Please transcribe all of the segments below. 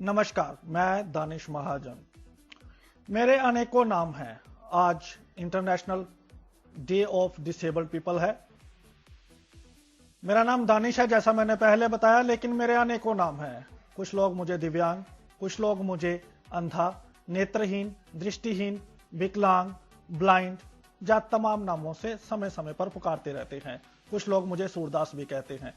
नमस्कार, मैं दानिश महाजन। मेरे अनेकों नाम हैं। आज international day of disabled people है। मेरा नाम दानिश है, जैसा मैंने पहले बताया, लेकिन मेरे अनेकों नाम हैं। कुछ लोग मुझे दिव्यांग, कुछ लोग मुझे अंधा, नेत्रहीन, दृष्टिहीन, विकलांग, ब्लाइंड या तमाम नामों से समय समय पर पुकारते रहते हैं। कुछ लोग मुझे सूरदास भी कहते हैं।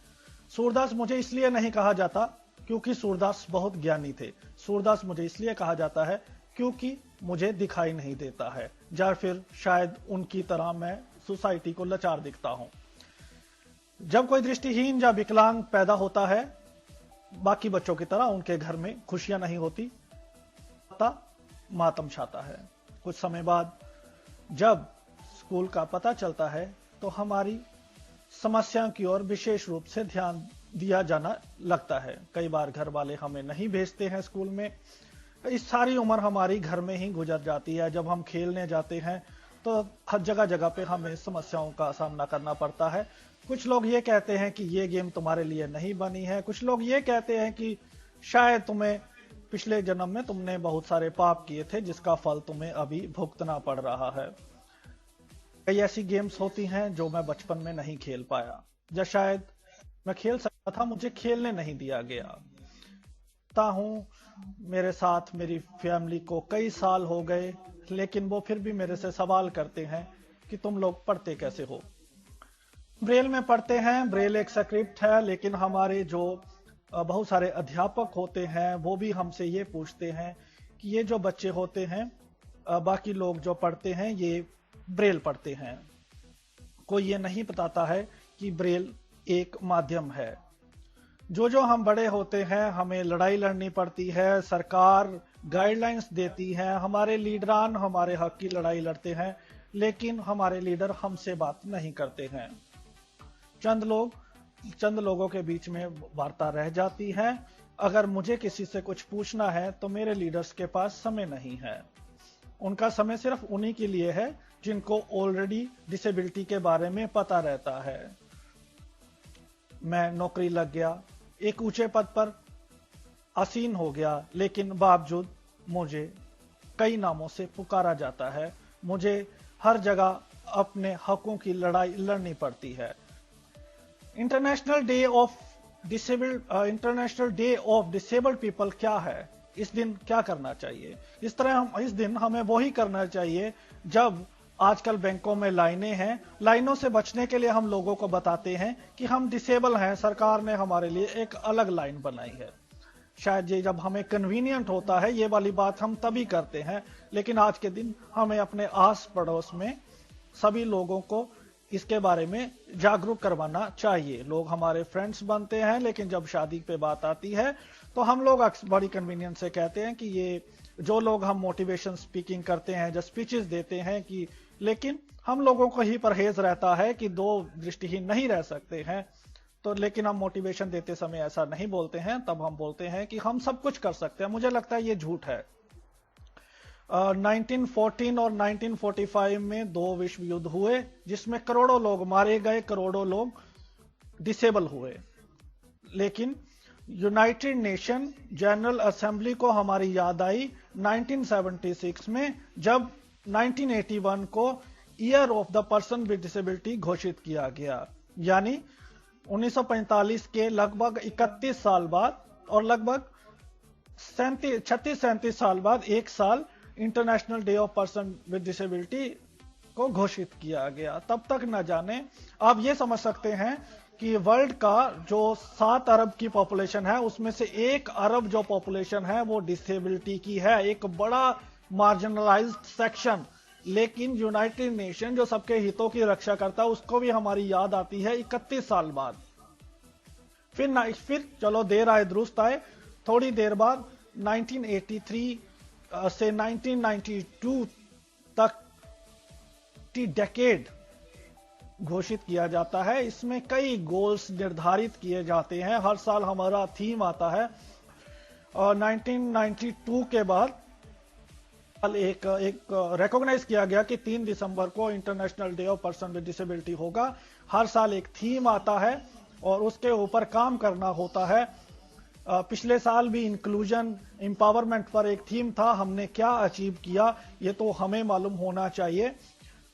सूरदास मुझे इसलिए नहीं कहा जाता क्योंकि सूरदास बहुत ज्ञानी थे। सूरदास मुझे इसलिए कहा जाता है क्योंकि मुझे दिखाई नहीं देता है, या फिर शायद उनकी तरह मैं सोसाइटी को लाचार दिखता हूं। जब कोई दृष्टिहीन या विकलांग पैदा होता है, बाकी बच्चों की तरह उनके घर में खुशियां नहीं होती, मातम छाता है। कुछ समय बाद जब स्कूल का पता चलता है तो हमारी समस्याओं की ओर विशेष रूप से ध्यान दिया जाना लगता है। कई बार घर वाले हमें नहीं भेजते हैं स्कूल में। इस सारी उम्र हमारी घर में ही गुजर जाती है। जब हम खेलने जाते हैं तो हर जगह जगह पे हमें समस्याओं का सामना करना पड़ता है। कुछ लोग ये कहते हैं कि ये गेम तुम्हारे लिए नहीं बनी है। कुछ लोग ये कहते हैं कि शायद तुम्हें पिछले जन्म में तुमने बहुत सारे पाप किए थे, जिसका फल तुम्हें अभी भुगतना पड़ रहा है। कई ऐसी गेम्स होती हैं जो मैं बचपन में नहीं खेल पाया, या शायद मैं खेल सकता था, मुझे खेलने नहीं दिया गया। मेरे साथ मेरी फैमिली को कई साल हो गए, लेकिन वो फिर भी मेरे से सवाल करते हैं कि तुम लोग पढ़ते कैसे हो। ब्रेल में पढ़ते हैं। ब्रेल एक स्क्रिप्ट है, लेकिन हमारे जो बहुत सारे अध्यापक होते हैं वो भी हमसे ये पूछते हैं कि ये जो बच्चे होते हैं, बाकी लोग जो पढ़ते हैं ये ब्रेल पढ़ते हैं। कोई ये नहीं बताता है कि ब्रेल एक माध्यम है। जो हम बड़े होते हैं, हमें लड़ाई लड़नी पड़ती है। सरकार गाइडलाइंस देती है, हमारे लीडरान हमारे हक की लड़ाई लड़ते हैं, लेकिन हमारे लीडर हमसे बात नहीं करते हैं। चंद लोगों के बीच में वार्ता रह जाती है। अगर मुझे किसी से कुछ पूछना है तो मेरे लीडर्स के पास समय नहीं है। उनका समय सिर्फ उन्हीं के लिए है जिनको ऑलरेडी डिसेबिलिटी के बारे में पता रहता है। मैं नौकरी लग गया, एक ऊंचे पद पर आसीन हो गया, लेकिन बावजूद मुझे कई नामों से पुकारा जाता है। मुझे हर जगह अपने हकों की लड़ाई लड़नी पड़ती है। International day of disabled people क्या है? इस दिन क्या करना चाहिए? इस दिन हमें वही करना चाहिए जब आजकल बैंकों में लाइनें हैं। लाइनों से बचने के लिए हम लोगों को बताते हैं कि हम डिसेबल हैं, सरकार ने हमारे लिए एक अलग लाइन बनाई है। शायद ये जब हमें कन्वीनियंट होता है, ये वाली बात हम तभी करते हैं, लेकिन आज के दिन हमें अपने आस पड़ोस में सभी लोगों को इसके बारे में जागरूक करवाना चाहिए। लोग हमारे फ्रेंड्स बनते हैं, लेकिन जब शादी पे बात आती है तो हम लोग बड़ी कन्वीनियंस से कहते हैं कि ये जो लोग हम मोटिवेशन स्पीकिंग करते हैं, जो स्पीचेस देते हैं, कि लेकिन हम लोगों को ही परहेज रहता है कि दो दृष्टिहीन नहीं रह सकते हैं। तो लेकिन हम मोटिवेशन देते समय ऐसा नहीं बोलते हैं। तब हम बोलते हैं कि हम सब कुछ कर सकते हैं। मुझे लगता है ये झूठ है। 1914 और 1945 में दो विश्व युद्ध हुए, जिसमें करोड़ों लोग मारे गए, करोड़ों लोग डिसेबल हुए। लेकिन यूनाइटेड नेशन जनरल असेंबली को हमारी याद आई 1976 में, जब 1981 को year of the person with disability घोषित किया गया। यानी 1945 के लगभग 31 साल बाद और लगभग 36-37 साल बाद एक साल international day of person with disability को घोषित किया गया। तब तक न जाने, आप ये समझ सकते हैं कि वर्ल्ड का जो 7 अरब की पॉपुलेशन है, उसमें से 1 अरब जो पॉपुलेशन है वो डिसेबिलिटी की है, एक बड़ा मार्जिनलाइज्ड सेक्शन। लेकिन यूनाइटेड नेशन जो सबके हितों की रक्षा करता है, उसको भी हमारी याद आती है 31 साल बाद। फिर चलो देर आए दुरुस्त आए, थोड़ी देर बाद 1983 से 1992 तक की डेकेड घोषित किया जाता है। इसमें कई गोल्स निर्धारित किए जाते हैं। हर साल हमारा थीम आता है, और 1992 के बाद एक रिकॉग्नाइज किया गया कि 3 दिसंबर को international day of person with disability होगा। हर साल एक थीम आता है और उसके ऊपर काम करना होता है। पिछले साल भी इंक्लूजन एम्पावरमेंट पर एक थीम था, हमने क्या अचीव किया ये तो हमें मालूम होना चाहिए।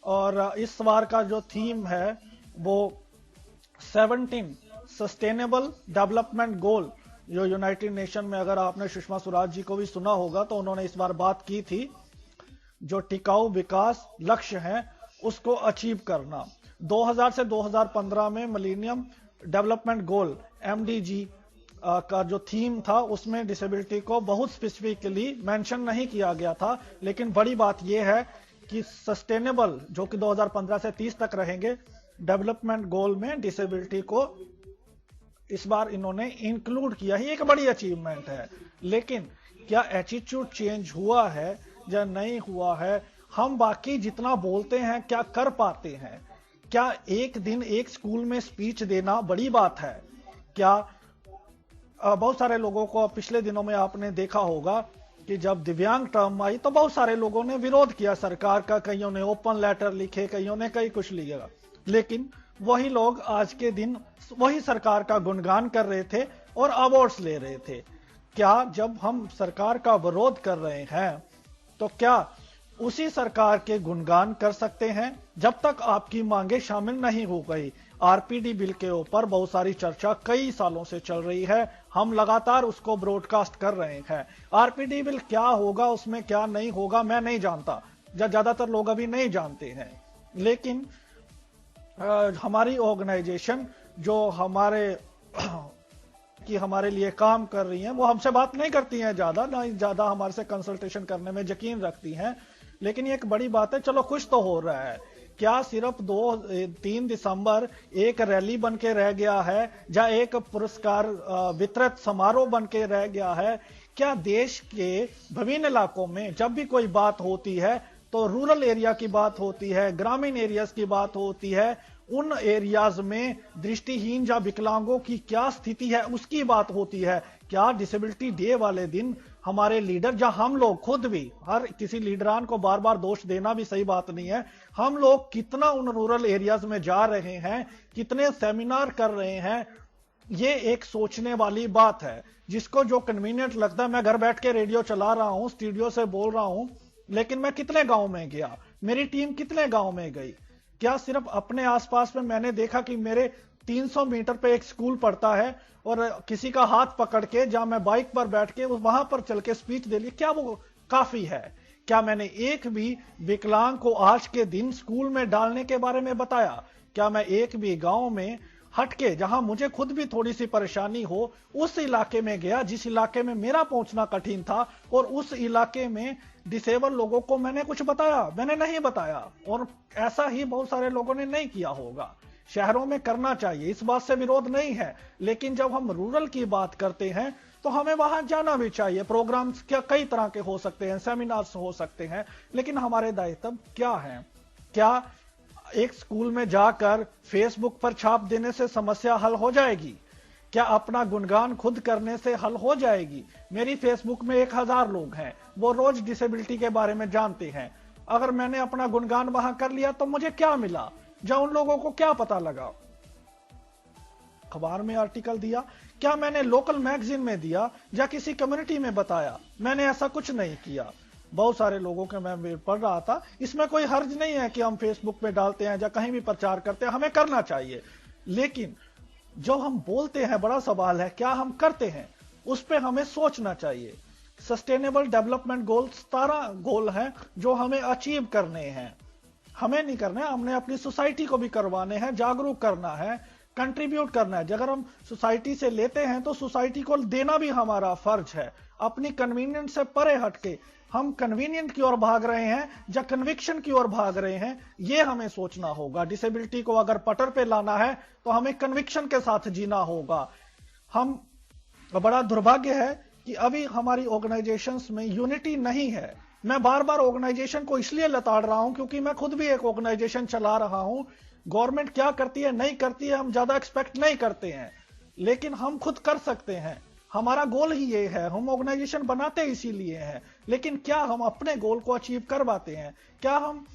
और इस बार का जो थीम है वो 17 सस्टेनेबल डेवलपमेंट गोल, जो यूनाइटेड नेशन में, अगर आपने सुषमा स्वराज जी को भी सुना होगा तो उन्होंने इस बार बात की थी, जो टिकाऊ विकास लक्ष्य है उसको अचीव करना। 2000 से 2015 में मिलेनियम डेवलपमेंट गोल MDG का जो थीम था उसमें डिसेबिलिटी को बहुत स्पेसिफिकली मेंशन नहीं किया गया था, लेकिन बड़ी बात यह है कि सस्टेनेबल जो कि 2015 से 30 तक रहेंगे डेवलपमेंट गोल में डिसेबिलिटी को इस बार इन्होंने इंक्लूड किया ही, एक बड़ी अचीवमेंट है। लेकिन क्या एटीट्यूड चेंज हुआ है या नहीं हुआ है? हम बाकी जितना बोलते हैं क्या कर पाते हैं? क्या एक दिन एक स्कूल में स्पीच देना बड़ी बात है क्या? बहुत सारे लोगों को पिछले दिनों में आपने देखा होगा कि जब दिव्यांग टर्म आई तो बहुत सारे लोगों ने विरोध किया सरकार का, कईयों ने ओपन लेटर लिखे, कईयों ने कई कुछ लिखा, लेकिन वही लोग आज के दिन वही सरकार का गुणगान कर रहे थे और अवार्ड्स ले रहे थे। क्या जब हम सरकार का विरोध कर रहे हैं तो क्या उसी सरकार के गुणगान कर सकते हैं? जब तक आपकी मांगे शामिल नहीं हो गई। आरपीडी बिल के ऊपर बहुत सारी चर्चा कई सालों से चल रही है, हम लगातार उसको ब्रॉडकास्ट कर रहे हैं। आरपीडी बिल क्या होगा, उसमें क्या नहीं होगा, मैं नहीं जानता, ज्यादातर लोग अभी नहीं जानते हैं। लेकिन हमारी ऑर्गेनाइजेशन जो हमारे लिए काम कर रही हैं वो हमसे बात नहीं करती हैं ज्यादा, ना ज्यादा हमारे से कंसल्टेशन करने में यकीन रखती हैं। लेकिन ये एक बड़ी बात है, चलो कुछ तो हो रहा है। क्या सिर्फ 2-3 दिसंबर एक रैली बन के रह गया है या एक पुरस्कार वितरित समारोह बन के रह गया है? क्या देश के विभिन्न इलाकों में जब भी कोई बात होती है तो रूरल एरिया की बात होती है, ग्रामीण एरियाज की बात होती है, उन एरियाज में दृष्टिहीन या विकलांगों की क्या स्थिति है उसकी बात होती है। क्या डिसेबिलिटी डे वाले दिन हमारे लीडर या हम लोग खुद भी, हर किसी लीडरान को बार बार दोष देना भी सही बात नहीं है, हम लोग कितना उन रूरल एरियाज में जा रहे हैं, कितने सेमिनार कर रहे हैं, ये एक सोचने वाली बात है। जिसको जो कन्वीनियंट लगता है, मैं घर बैठ के रेडियो चला रहा हूं, स्टूडियो से बोल रहा हूं, लेकिन मैं कितने गांव में गया, मेरी टीम कितने गांव में गई? क्या सिर्फ अपने आसपास में मैंने देखा कि मेरे 300 मीटर पे एक स्कूल पड़ता है और किसी का हाथ पकड़ के जहां मैं बाइक पर बैठ के वहां पर चल के स्पीच दे ली, क्या वो काफी है? क्या मैंने एक भी विकलांग को आज के दिन स्कूल में डालने के बारे में बताया? क्या मैं एक भी गांव में हटके, जहां मुझे खुद भी थोड़ी सी परेशानी हो, उस इलाके में गया जिस इलाके में मेरा पहुंचना कठिन था, और उस इलाके में डिसेबल लोगों को मैंने कुछ बताया? मैंने नहीं बताया। और ऐसा ही बहुत सारे लोगों ने नहीं किया होगा। शहरों में करना चाहिए, इस बात से विरोध नहीं है, लेकिन जब हम रूरल की बात करते हैं तो हमें वहां जाना भी चाहिए। प्रोग्राम्स क्या कई तरह के हो सकते हैं, सेमिनार्स हो सकते हैं, लेकिन हमारे दायित्व क्या है? क्या एक स्कूल में जाकर फेसबुक पर छाप देने से समस्या हल हो जाएगी? क्या अपना गुणगान खुद करने से हल हो जाएगी? मेरी फेसबुक में 1000 लोग हैं, वो रोज डिसेबिलिटी के बारे में जानते हैं। अगर मैंने अपना गुणगान वहां कर लिया तो मुझे क्या मिला, या उन लोगों को क्या पता लगा? अखबार में आर्टिकल दिया, क्या मैंने लोकल मैगजीन में दिया या किसी कम्युनिटी में बताया? मैंने ऐसा कुछ नहीं किया। बहुत सारे लोगों के मैं पढ़ रहा था, इसमें कोई हर्ज नहीं है कि हम फेसबुक पे डालते हैं या कहीं भी प्रचार करते हैं, हमें करना चाहिए। लेकिन जो हम बोलते हैं, बड़ा सवाल है क्या हम करते हैं, उस पर हमें सोचना चाहिए। सस्टेनेबल डेवलपमेंट गोल 17 गोल हैं जो हमें अचीव करने हैं। हमें नहीं करना है, हमने अपनी सोसाइटी को भी करवाने हैं, जागरूक करना है, कंट्रीब्यूट करना है। अगर हम सोसाइटी से लेते हैं तो सोसाइटी को देना भी हमारा फर्ज है। अपनी कन्वीनियंस से परे हटके हम कन्वीनियंट की ओर भाग रहे हैं या कन्विक्शन की ओर भाग रहे हैं, ये हमें सोचना होगा। डिसेबिलिटी को अगर पटर पे लाना है तो हमें कन्विक्शन के साथ जीना होगा। हम बड़ा दुर्भाग्य है कि अभी हमारी ऑर्गेनाइजेशंस में यूनिटी नहीं है। मैं बार बार ऑर्गेनाइजेशन को इसलिए लताड़ रहा हूं क्योंकि मैं खुद भी एक ऑर्गेनाइजेशन चला रहा हूं। गवर्नमेंट क्या करती है नहीं करती है हम ज्यादा एक्सपेक्ट नहीं करते हैं, लेकिन हम खुद कर सकते हैं। हमारा गोल ही ये है, हम ऑर्गेनाइजेशन बनाते इसीलिए हैं। लेकिन क्या हम अपने गोल को अचीव कर पाते हैं? क्या हम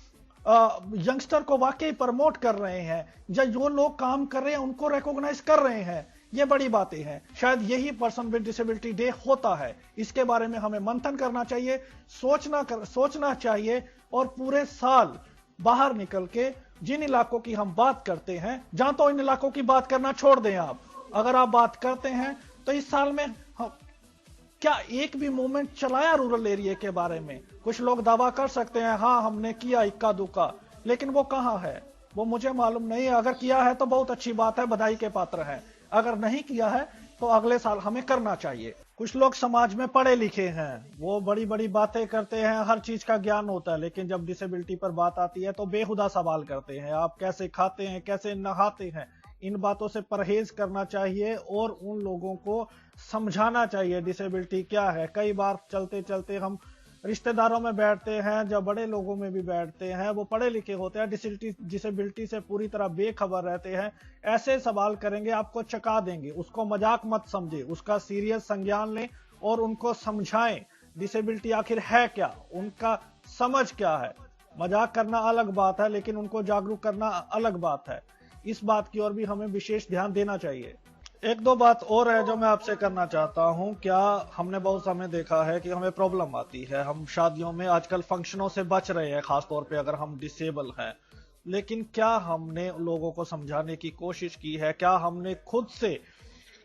यंगस्टर को वाकई प्रमोट कर रहे हैं, या जो लोग काम कर रहे हैं उनको रिकॉग्नाइज कर रहे हैं, ये बड़ी बातें हैं। शायद यही पर्सन विद डिसेबिलिटी डे होता है। इसके बारे में हमें मंथन करना चाहिए, सोचना चाहिए और पूरे साल बाहर निकल के जिन इलाकों की हम बात करते हैं, जहां तो इन इलाकों की बात करना छोड़ दें आप, अगर आप बात करते हैं तो इस साल में क्या एक भी मूवमेंट चलाया रूरल एरिया के बारे में? कुछ लोग दावा कर सकते हैं हाँ हमने किया इक्का दुक्का, लेकिन वो कहां है वो मुझे मालूम नहीं है। अगर किया है तो बहुत अच्छी बात है, बधाई के पात्र है। अगर नहीं किया है तो अगले साल हमें करना चाहिए। कुछ लोग समाज में पढ़े लिखे हैं, वो बड़ी बड़ी बातें करते हैं, हर चीज का ज्ञान होता है, लेकिन जब डिसेबिलिटी पर बात आती है तो बेहुदा सवाल करते हैं। आप कैसे खाते हैं, कैसे नहाते हैं, इन बातों से परहेज करना चाहिए और उन लोगों को समझाना चाहिए डिसेबिलिटी क्या है। कई बार चलते चलते हम रिश्तेदारों में बैठते हैं, जब बड़े लोगों में भी बैठते हैं, वो पढ़े लिखे होते हैं, डिसेबिलिटी से पूरी तरह बेखबर रहते हैं, ऐसे सवाल करेंगे आपको चका देंगे। उसको मजाक मत समझे, उसका सीरियस संज्ञान लें और उनको समझाएं डिसेबिलिटी आखिर है क्या, उनका समझ क्या है। मजाक करना अलग बात है, लेकिन उनको जागरूक करना अलग बात है। इस बात की ओर भी हमें विशेष ध्यान देना चाहिए। एक दो बात और है जो मैं आपसे करना चाहता हूं। क्या हमने बहुत समय देखा है कि हमें प्रॉब्लम आती है, हम शादियों में आजकल फंक्शनों से बच रहे हैं, खासतौर पे अगर हम डिसेबल हैं, लेकिन क्या हमने लोगों को समझाने की कोशिश की है? क्या हमने खुद से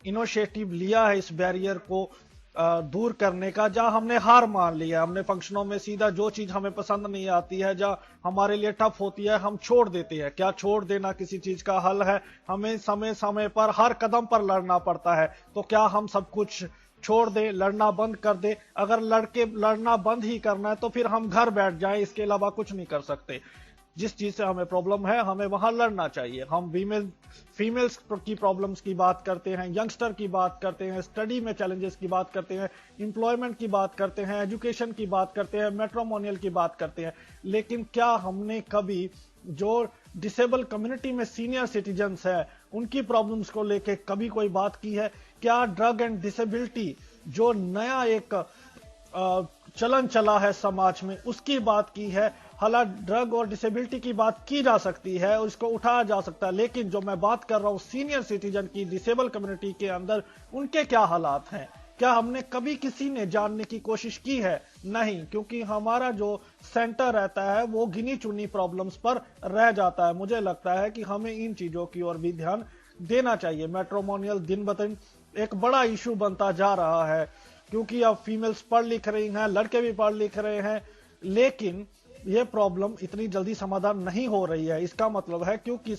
इनिशिएटिव लिया है इस बैरियर को दूर करने का? जहां हमने हार मान लिया, हमने फंक्शनों में सीधा जो चीज हमें पसंद नहीं आती है, जहां हमारे लिए टफ होती है, हम छोड़ देते हैं। क्या छोड़ देना किसी चीज का हल है? हमें समय समय पर हर कदम पर लड़ना पड़ता है, तो क्या हम सब कुछ छोड़ दें, लड़ना बंद कर दें? अगर लड़ना बंद ही करना है तो फिर हम घर बैठ जाएं, इसके अलावा कुछ नहीं कर सकते। जिस चीज से हमें प्रॉब्लम है हमें वहां लड़ना चाहिए। हम फीमेल्स की प्रॉब्लम्स की बात करते हैं, यंगस्टर की बात करते हैं, स्टडी में चैलेंजेस की बात करते हैं, एम्प्लॉयमेंट की बात करते हैं, एजुकेशन की बात करते हैं, मैट्रिमोनियल की बात करते हैं, लेकिन क्या हमने कभी जो डिसेबल कम्युनिटी में सीनियर सिटीजन्स है उनकी प्रॉब्लम्स को लेके कभी कोई बात की है? क्या ड्रग एंड डिसेबिलिटी जो नया एक चलन चला है समाज में, उसकी बात की है? हालांकि ड्रग और डिसेबिलिटी की बात की जा सकती है और इसको उठाया जा सकता है, लेकिन जो मैं बात कर रहा हूं सीनियर सिटीजन की, डिसेबल कम्युनिटी के अंदर उनके क्या हालात हैं, क्या हमने कभी किसी ने जानने की कोशिश की है? नहीं, क्योंकि हमारा जो सेंटर रहता है वो गिनी चुनी प्रॉब्लम्स पर रह जाता है। मुझे लगता है कि हमें इन चीजों की ओर भी ध्यान देना चाहिए। मैट्रिमोनियल दिन ब दिन एक बड़ा इशू बनता जा रहा है, क्योंकि अब फीमेल्स पढ़ लिख रही हैं, लड़के भी पढ़ लिख रहे हैं, लेकिन ये प्रॉब्लम इतनी जल्दी समाधान नहीं हो रही है। इसका मतलब है क्योंकि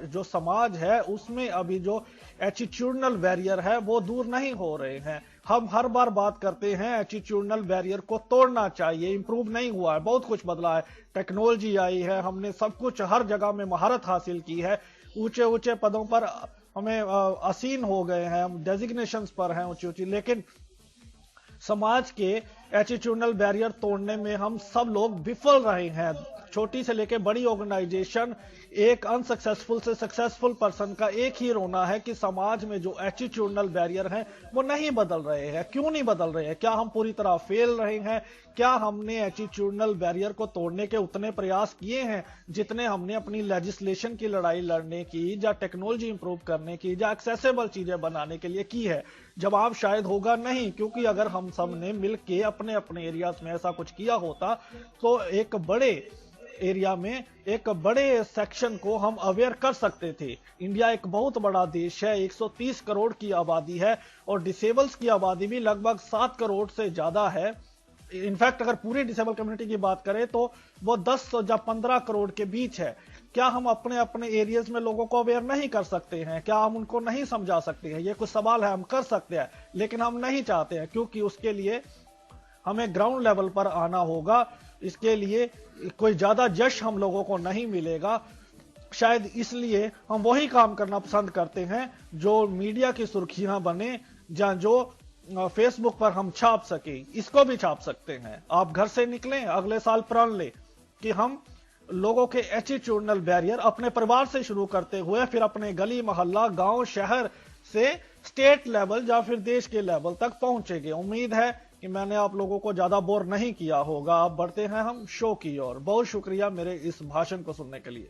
जो समाज है उसमें अभी जो एटीट्यूडनल बैरियर है वो दूर नहीं हो रहे हैं। हम हर बार बात करते हैं एटीट्यूडनल बैरियर को तोड़ना चाहिए, इंप्रूव नहीं हुआ है, बहुत कुछ बदला है, टेक्नोलॉजी आई है, हमने सब कुछ हर जगह में महारत हासिल की है, ऊंचे ऊंचे पदों पर हमें आसीन हो गए हैं, हम डेजिग्नेशंस पर हैं ऊंची ऊंची, लेकिन समाज के एटीट्यूडनल बैरियर तोड़ने में हम सब लोग विफल रहे हैं। छोटी से लेकर बड़ी ऑर्गेनाइजेशन, एक अनसक्सेसफुल से सक्सेसफुल पर्सन का एक ही रोना है कि समाज में जो एटीट्यूडनल बैरियर हैं वो नहीं बदल रहे हैं। क्यों नहीं बदल रहे हैं? क्या हम पूरी तरह फेल रहे हैं? क्या हमने एटीट्यूडनल बैरियर को तोड़ने के उतने प्रयास किए हैं जितने हमने अपनी लेजिस्लेशन की लड़ाई लड़ने की, या टेक्नोलॉजी इंप्रूव करने की, या एक्सेसिबल चीजें बनाने के लिए की है? जवाब शायद होगा नहीं, क्योंकि अगर हम सब ने मिलकर अपने अपने एरियाज में ऐसा कुछ किया होता तो एक बड़े एरिया में, एक बड़े सेक्शन को हम अवेयर कर सकते थे। इंडिया एक बहुत बड़ा देश है, 130 करोड़ की आबादी है और डिसेबल्स की आबादी भी लगभग 7 करोड़ से ज्यादा है। इनफैक्ट अगर पूरी डिसेबल कम्युनिटी की बात करें तो वो 10 या 15 करोड़ के बीच है। क्या हम अपने अपने एरियाज में लोगों को अवेयर नहीं कर सकते हैं? क्या हम उनको नहीं समझा सकते हैं? ये कुछ सवाल है, हम कर सकते हैं, लेकिन हम नहीं चाहते हैं, क्योंकि उसके लिए हमें ग्राउंड लेवल पर आना होगा। इसके लिए कोई ज्यादा जश हम लोगों को नहीं मिलेगा। शायद इसलिए हम वही काम करना पसंद करते हैं जो मीडिया की सुर्खियां बने, या जो फेसबुक पर हम छाप सके। इसको भी छाप सकते हैं। आप घर से निकलें, अगले साल प्रण लें कि हम लोगों के एटीट्यूडनल बैरियर अपने परिवार से शुरू करते हुए फिर अपने गली मोहल्ला, गांव, शहर से स्टेट लेवल या फिर देश के लेवल तक पहुंचेंगे। उम्मीद है कि मैंने आप लोगों को ज्यादा बोर नहीं किया होगा। अब बढ़ते हैं हम शो की ओर। बहुत शुक्रिया मेरे इस भाषण को सुनने के लिए।